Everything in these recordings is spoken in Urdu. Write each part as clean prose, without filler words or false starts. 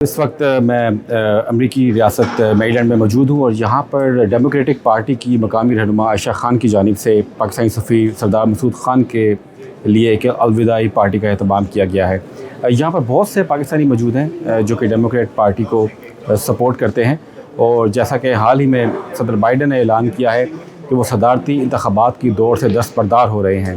اس وقت میں امریکی ریاست میریلینڈ میں موجود ہوں اور یہاں پر ڈیموکریٹک پارٹی کی مقامی رہنما عائشہ خان کی جانب سے پاکستانی سفیر سردار مسعود خان کے لیے ایک الوداعی پارٹی کا اہتمام کیا گیا ہے۔ یہاں پر بہت سے پاکستانی موجود ہیں جو کہ ڈیموکریٹ پارٹی کو سپورٹ کرتے ہیں، اور جیسا کہ حال ہی میں صدر بائیڈن نے اعلان کیا ہے کہ وہ صدارتی انتخابات کی دوڑ سے دستبردار ہو رہے ہیں،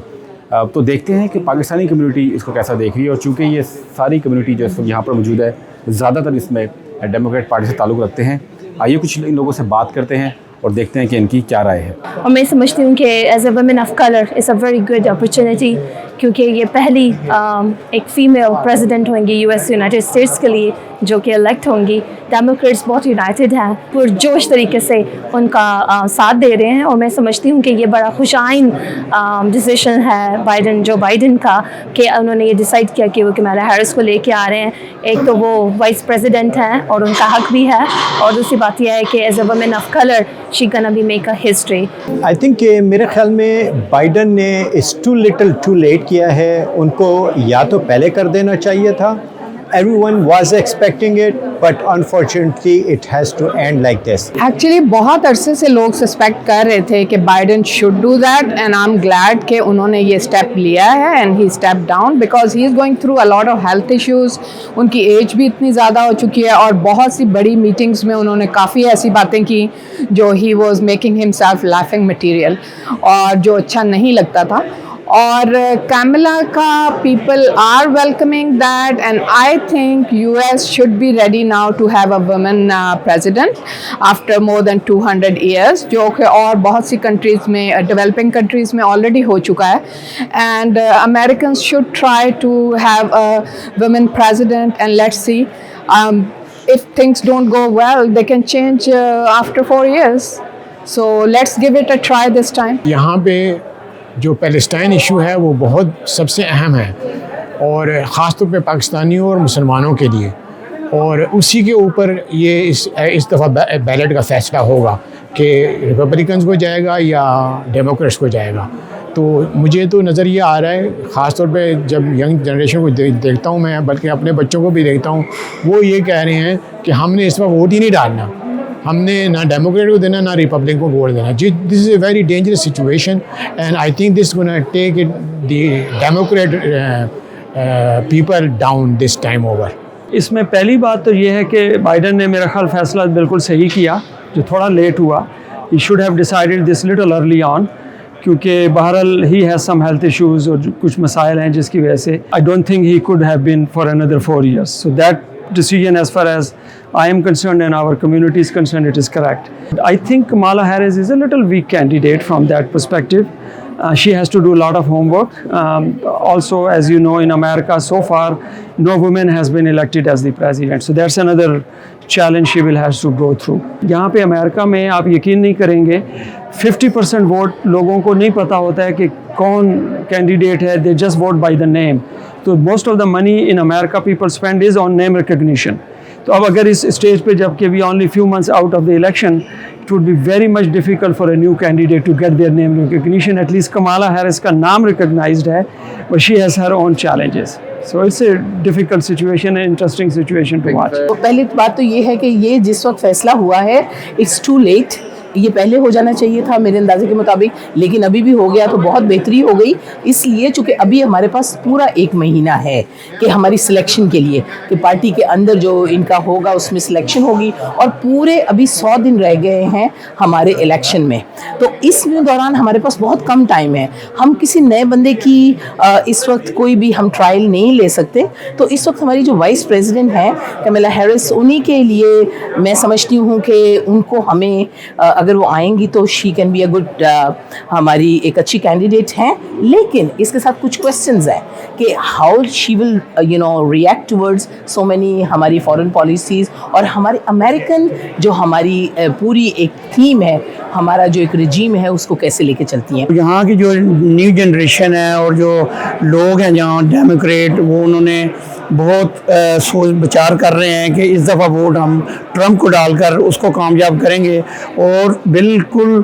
تو دیکھتے ہیں کہ پاکستانی کمیونٹی اس کو کیسا دیکھ رہی ہے۔ اور چونکہ یہ ساری کمیونٹی جو اس وقت یہاں پر موجود ہے زیادہ تر اس میں ڈیموکریٹ پارٹی سے تعلق رکھتے ہیں، آئیے کچھ ان لوگوں سے بات کرتے ہیں اور دیکھتے ہیں کہ ان کی کیا رائے ہے۔ اور میں سمجھتی ہوں کہ as a women of colour it's a very good opportunity, کیونکہ یہ پہلی ایک فیمیل پریزیڈنٹ ہوں گی یونائٹیڈ اسٹیٹس کے لیے جو کہ الیکٹ ہوں گی۔ ڈیموکریٹس بہت یونائٹیڈ ہیں، پرجوش طریقے سے ان کا ساتھ دے رہے ہیں، اور میں سمجھتی ہوں کہ یہ بڑا خوش آئند ڈیسیشن ہے جو بائیڈن کا، کہ انہوں نے یہ ڈیسائیڈ کیا کہ وہ کمیلا ہیرس کو لے کے آ رہے ہیں۔ ایک تو وہ وائس پریزیڈنٹ ہیں اور ان کا حق بھی ہے، اور دوسری بات یہ ہے کہ as a woman of colour she گonna be make a history۔ I think کہ میرے خیال میں بائیڈن نے اس ٹو لٹل ٹو لیٹ کیا ہے، ان کو یا تو پہلے کر دینا چاہیے تھا۔ Everyone was expecting it, but unfortunately it has to end like this. Actually بہت عرصے سے لوگ سسپیکٹ کر رہے تھے کہ Biden should do that, and I am glad کہ انہوں نے یہ اسٹیپ لیا ہے and he step down, because he is going through a lot of health issues. ان کی ایج بھی اتنی زیادہ ہو چکی ہے، اور بہت سی بڑی میٹنگس میں انہوں نے کافی ایسی باتیں کی جو he was making himself laughing material, اور جو اچھا نہیں لگتا تھا۔ اور کیملا کا people are welcoming that, and I think U S should be ready now to have a woman president after more than 200 years, جو کہ اور بہت سی کنٹریز میں، ڈیولپنگ کنٹریز میں آلریڈی ہو چکا ہے۔ And Americans should try to have a woman president, and let's see if things don't go well they can change after 4 years, so let's give it a try this time۔ یہاں پہ جو پیلسٹائن ایشو ہے وہ بہت سب سے اہم ہے، اور خاص طور پہ پاکستانیوں اور مسلمانوں کے لیے، اور اسی کے اوپر یہ اس دفعہ بیلٹ کا فیصلہ ہوگا کہ ریپبلکنز کو جائے گا یا ڈیموکریٹس کو جائے گا۔ تو مجھے تو نظر یہ آ رہا ہے، خاص طور پہ جب ینگ جنریشن کو دیکھتا ہوں میں، بلکہ اپنے بچوں کو بھی دیکھتا ہوں، وہ یہ کہہ رہے ہیں کہ ہم نے اس وقت ووٹ ہی نہیں ڈالنا، ہم نے نہ ڈیموکریٹ کو دینا نہ ریپبلک کو ووٹ دینا۔ This is a very dangerous situation, and I think this gonna take the Democrat people down this time over. اس میں پہلی بات تو یہ ہے کہ بائیڈن نے میرا خیال فیصلہ بالکل صحیح کیا، جو تھوڑا لیٹ ہوا۔ He should have decided this little early on, کیونکہ بہرحال he has some health issues اور کچھ مسائل ہیں جس کی وجہ سے I don't think he could have been for another 4 years. So that decision, as far as I am concerned and our community is concerned, it is correct. I think Kamala Harris is a little weak candidate from that perspective. She has to do a lot of homework. Also, as you know, in America so far no woman has been elected as the president, so that's another challenge she will have to go through. یہاں پہ امریکہ میں آپ یقین نہیں کریں گے 50% ووٹ لوگوں کو نہیں پتہ ہوتا ہے کہ کون کینڈیڈیٹ ہے، they just vote by the name. تو most of the money in America people spend is on name recognition. تو اب اگر اس اسٹیج پہ جب کہ we only few months out of the election, it would be very much difficult for a new candidate to get their name recognition. At least Kamala Harris کا نام recognized ہے، but she has her own challenges. So it's a difficult situation, an interesting situation to watch. پہلی بات تو یہ ہے کہ یہ جس وقت فیصلہ ہوا ہے it's too late، یہ پہلے ہو جانا چاہیے تھا میرے اندازے کے مطابق، لیکن ابھی بھی ہو گیا تو بہت بہتری ہو گئی، اس لیے چونکہ ابھی ہمارے پاس پورا 1 مہینہ ہے کہ ہماری سلیکشن کے لیے، کہ پارٹی کے اندر جو ان کا ہوگا اس میں سلیکشن ہوگی، اور پورے ابھی 100 دن رہ گئے ہیں ہمارے الیکشن میں، تو اس دوران ہمارے پاس بہت کم ٹائم ہے۔ ہم کسی نئے بندے کی اس وقت کوئی بھی ہم ٹرائل نہیں لے سکتے، تو اس وقت ہماری جو وائس پریزیڈنٹ ہیں کمیلا ہیرس، انہی کے لیے میں سمجھتی ہوں کہ ان کو ہمیں اگر وہ آئیں گی تو she can be a good, ہماری ایک اچھی کینڈیڈیٹ ہیں، لیکن اس کے ساتھ کچھ کویسچنز ہیں کہ how she will react towards so many ہماری فارن پالیسیز، اور ہمارے امریکن جو ہماری پوری ایک تھیم ہے، ہمارا جو ایک رجیم ہے، اس کو کیسے لے کے چلتی ہیں۔ یہاں کی جو نیو جنریشن ہے اور جو لوگ ہیں جہاں ڈیموکریٹ، وہ انہوں نے بہت سوچ بچار کر رہے ہیں کہ اس دفعہ ووٹ ہم ٹرمپ کو ڈال کر اس کو کامیاب کریں گے. اور بالکل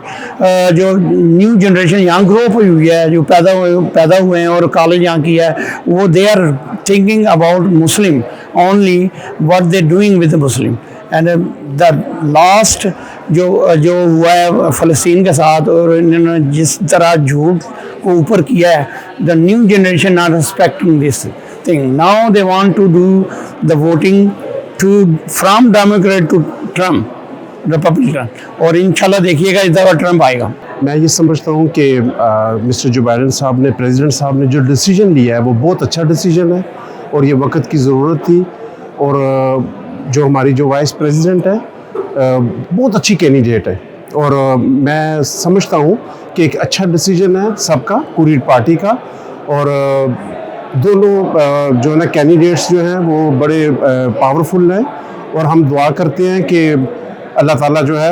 جو نیو جنریشن یہاں گرو اپ ہوئی ہے, جو پیدا ہوئے ہیں اور کالج یہاں کی ہے, وہ they are thinking about Muslim only what they doing with Muslim. And the last جو ہوا ہے فلسطین کے ساتھ, اور انہوں نے جس طرح جھوٹ کو اوپر کیا ہے, the new generation not respecting this thing. Now they want to do the voting from Democrat to Trump Republican, اور انشاءاللہ دیکھیے گا اس دفعہ ٹرمپ آئے گا. میں یہ سمجھتا ہوں کہ مسٹر جو بائیڈن صاحب نے, پریزیڈنٹ صاحب نے جو ڈیسیجن لیا ہے وہ بہت اچھا ڈیسیجن ہے, اور یہ وقت کی ضرورت تھی. اور جو ہماری جو وائس پریزیڈنٹ ہے بہت اچھی کینڈیڈیٹ ہے, اور میں سمجھتا ہوں کہ ایک اچھا ڈیسیجن ہے سب کا, پوری پارٹی کا. اور دونوں جو ہے نا کینڈیڈیٹس جو ہیں وہ بڑے پاورفل ہیں, اور ہم دعا کرتے ہیں کہ اللہ تعالیٰ جو ہے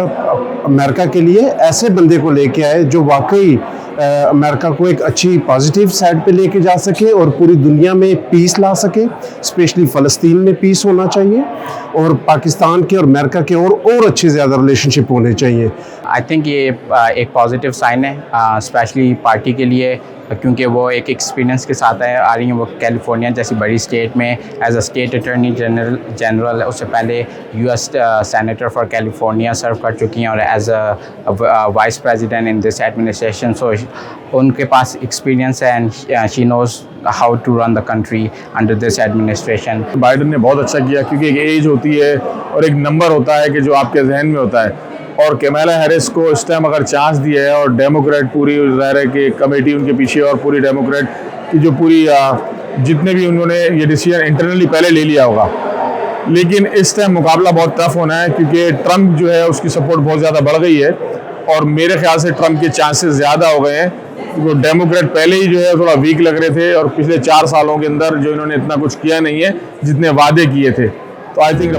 امریکہ کے لیے ایسے بندے کو لے کے آئے جو واقعی امریکہ کو ایک اچھی پازیٹیو سائڈ پہ لے کے جا سکے, اور پوری دنیا میں پیس لا سکے. اسپیشلی فلسطین میں پیس ہونا چاہیے, اور پاکستان کے اور امریکہ کے اور اچھے زیادہ ریلیشن شپ ہونے چاہیے. آئی تھنک یہ ایک پازیٹیو سائن ہے اسپیشلی پارٹی کے لیے, کیونکہ وہ ایک ایکسپیرینس کے ساتھ آ رہی ہیں. وہ کیلیفورنیا جیسی بڑی اسٹیٹ میں as a state attorney general, اس سے پہلے US senator for California serve کر چکی ہیں, اور as a vice president in this administration. So ان کے پاس ایکسپیرینس ہے, and she knows how to run the country under this administration. Biden نے بہت اچھا کیا, کیونکہ ایک ایج ہوتی ہے اور ایک نمبر ہوتا ہے کہ جو آپ کے ذہن میں ہوتا ہے, اور کیمالا ہیرس کو اس ٹائم اگر چانس دیا ہے, اور ڈیموکریٹ پوری ظاہر ہے کہ کمیٹی ان کے پیچھے, اور پوری ڈیموکریٹ کی جو پوری جتنے بھی انہوں نے یہ ڈیسیجن انٹرنلی پہلے لے لیا ہوگا, لیکن اس ٹائم مقابلہ بہت ٹف ہونا ہے, کیونکہ ٹرمپ جو ہے اس کی سپورٹ بہت زیادہ بڑھ گئی ہے, اور میرے خیال سے ٹرمپ کے چانسز زیادہ ہو گئے ہیں. وہ ڈیموکریٹ پہلے ہی جو ہے تھوڑا ویک لگ رہے تھے, اور پچھلے 4 سالوں کے اندر جو انہوں نے اتنا کچھ کیا نہیں ہے جتنے وعدے کیے تھے. تو آئی تھنک